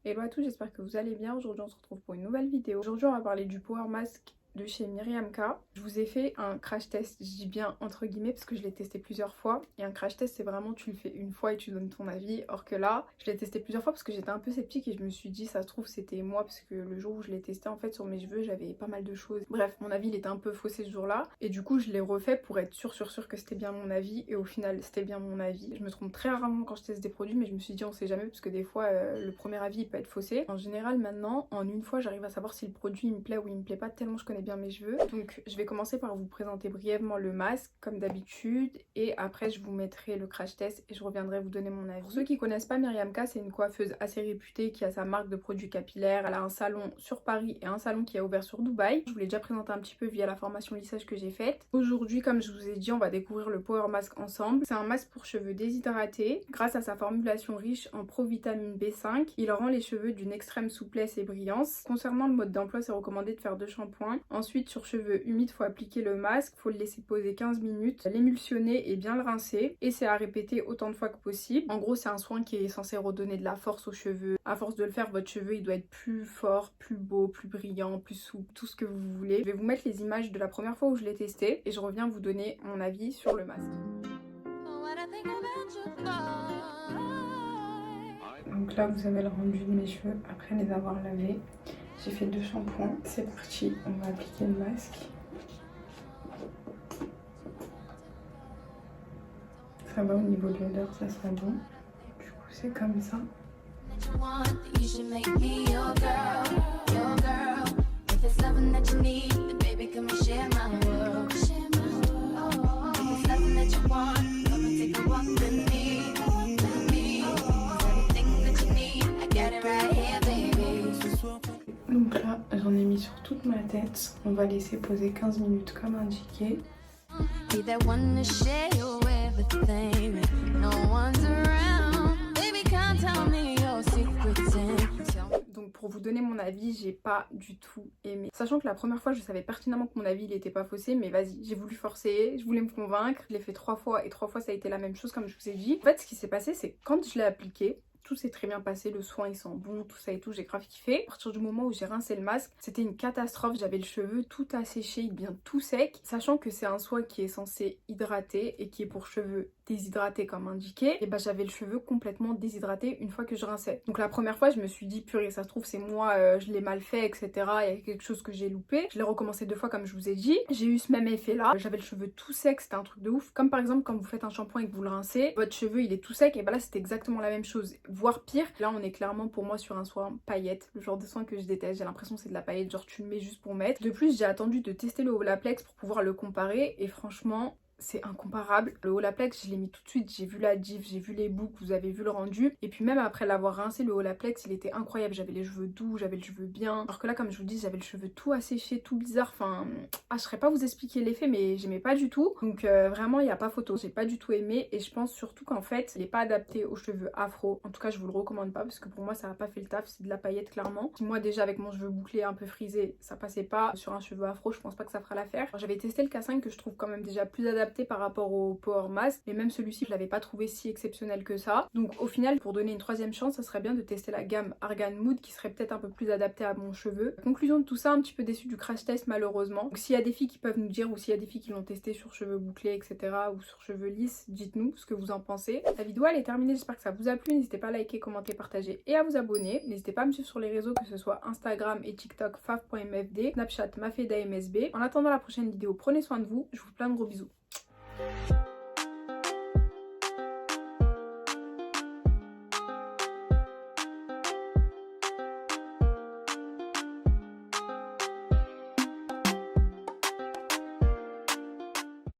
Hello à tous, j'espère que vous allez bien. Aujourd'hui on se retrouve pour une nouvelle vidéo. Aujourd'hui on va parler du Power Mask de chez Myriam K. Je vous ai fait un crash test, je dis bien entre guillemets parce que je l'ai testé plusieurs fois. Et un crash test c'est vraiment tu le fais une fois et tu donnes ton avis. Or que là, je l'ai testé plusieurs fois parce que j'étais un peu sceptique et je me suis dit ça se trouve c'était moi parce que le jour où je l'ai testé en fait sur mes cheveux j'avais pas mal de choses. Bref, mon avis il était un peu faussé ce jour-là. Et du coup je l'ai refait pour être sûre que c'était bien mon avis. Et au final c'était bien mon avis. Je me trompe très rarement quand je teste des produits mais je me suis dit on sait jamais parce que des fois le premier avis il peut être faussé. En général maintenant en une fois j'arrive à savoir si le produit il me plaît ou il me plaît pas tellement je connais bien mes cheveux. Donc je vais commencer par vous présenter brièvement le masque comme d'habitude et après je vous mettrai le crash test et je reviendrai vous donner mon avis. Pour ceux qui connaissent pas, Myriam K c'est une coiffeuse assez réputée qui a sa marque de produits capillaires. Elle a un salon sur Paris et un salon qui a ouvert sur Dubaï. Je vous l'ai déjà présenté un petit peu via la formation lissage que j'ai faite. Aujourd'hui comme je vous ai dit on va découvrir le Power Mask ensemble. C'est un masque pour cheveux déshydratés. Grâce à sa formulation riche en provitamine B5, il rend les cheveux d'une extrême souplesse et brillance. Concernant le mode d'emploi, c'est recommandé de faire 2 shampoings. Ensuite sur cheveux humide, faut appliquer le masque, faut le laisser poser 15 minutes, l'émulsionner et bien le rincer. Et c'est à répéter autant de fois que possible. En gros, c'est un soin qui est censé redonner de la force aux cheveux. À force de le faire, votre cheveu il doit être plus fort, plus beau, plus brillant, plus souple, tout ce que vous voulez. Je vais vous mettre les images de la première fois où je l'ai testé et je reviens vous donner mon avis sur le masque. Donc là, vous avez le rendu de mes cheveux après les avoir lavés. J'ai fait 2 shampoings. C'est parti, on va appliquer le masque. Ça va au niveau de l'odeur, ça sent bon. Du coup, c'est comme ça. Donc là, j'en ai mis sur toute ma tête. On va laisser poser 15 minutes comme indiqué. Donc pour vous donner mon avis, j'ai pas du tout aimé. Sachant que la première fois, je savais pertinemment que mon avis il était pas faussé, mais vas-y, j'ai voulu forcer, je voulais me convaincre. Je l'ai fait 3 fois et 3 fois ça a été la même chose comme je vous ai dit. En fait, ce qui s'est passé, c'est quand je l'ai appliqué, tout s'est très bien passé, le soin il sent bon, tout ça et tout, j'ai grave kiffé. À partir du moment où j'ai rincé le masque, c'était une catastrophe, j'avais le cheveu tout asséché, bien tout sec. Sachant que c'est un soin qui est censé hydrater et qui est pour cheveux déshydratés comme indiqué, et bah j'avais le cheveu complètement déshydraté une fois que je rinçais. Donc la première fois je me suis dit purée ça se trouve c'est moi, je l'ai mal fait etc, il y a quelque chose que j'ai loupé. Je l'ai recommencé 2 fois comme je vous ai dit, j'ai eu ce même effet là, j'avais le cheveu tout sec, c'était un truc de ouf. Comme par exemple quand vous faites un shampoing et que vous le rincez, votre cheveu il est tout sec et bah là c'était exactement la même chose, voire pire. Là on est clairement pour moi sur un soin paillette, le genre de soin que je déteste, j'ai l'impression que c'est de la paillette, genre tu le mets juste pour mettre. De plus j'ai attendu de tester le Olaplex pour pouvoir le comparer et franchement c'est incomparable. Le Olaplex, je l'ai mis tout de suite, j'ai vu la diff, j'ai vu les boucles, vous avez vu le rendu. Et puis même après l'avoir rincé, le Olaplex, il était incroyable. J'avais les cheveux doux, j'avais le cheveu bien. Alors que là, comme je vous dis, j'avais le cheveu tout asséché, tout bizarre. Enfin, je saurais pas vous expliquer l'effet, mais j'aimais pas du tout. Donc vraiment, il n'y a pas photo. J'ai pas du tout aimé. Et je pense surtout qu'en fait, il est pas adapté aux cheveux afro. En tout cas, je vous le recommande pas parce que pour moi, ça a pas fait le taf. C'est de la paillette, clairement. Moi, déjà, avec mon cheveu bouclé un peu frisé, ça passait pas. Sur un cheveu afro, je pense pas que ça fera l'affaire. J'avais testé le K5 que je trouve quand même déjà plus adapté par rapport au Power Mask, et même celui-ci je l'avais pas trouvé si exceptionnel que ça. Donc au final, pour donner une 3e chance, ça serait bien de tester la gamme Argan Mood qui serait peut-être un peu plus adaptée à mon cheveu. Conclusion de tout ça, un petit peu déçue du crash test malheureusement. Donc s'il y a des filles qui peuvent nous dire, ou s'il y a des filles qui l'ont testé sur cheveux bouclés etc, ou sur cheveux lisses, dites-nous ce que vous en pensez. La vidéo elle est terminée, j'espère que ça vous a plu. N'hésitez pas à liker, commenter, partager et à vous abonner. N'hésitez pas à me suivre sur les réseaux, que ce soit Instagram et TikTok faf.mfd, Snapchat mafedamsb. En attendant la prochaine vidéo, prenez soin de vous, je vous fais plein de gros bisous.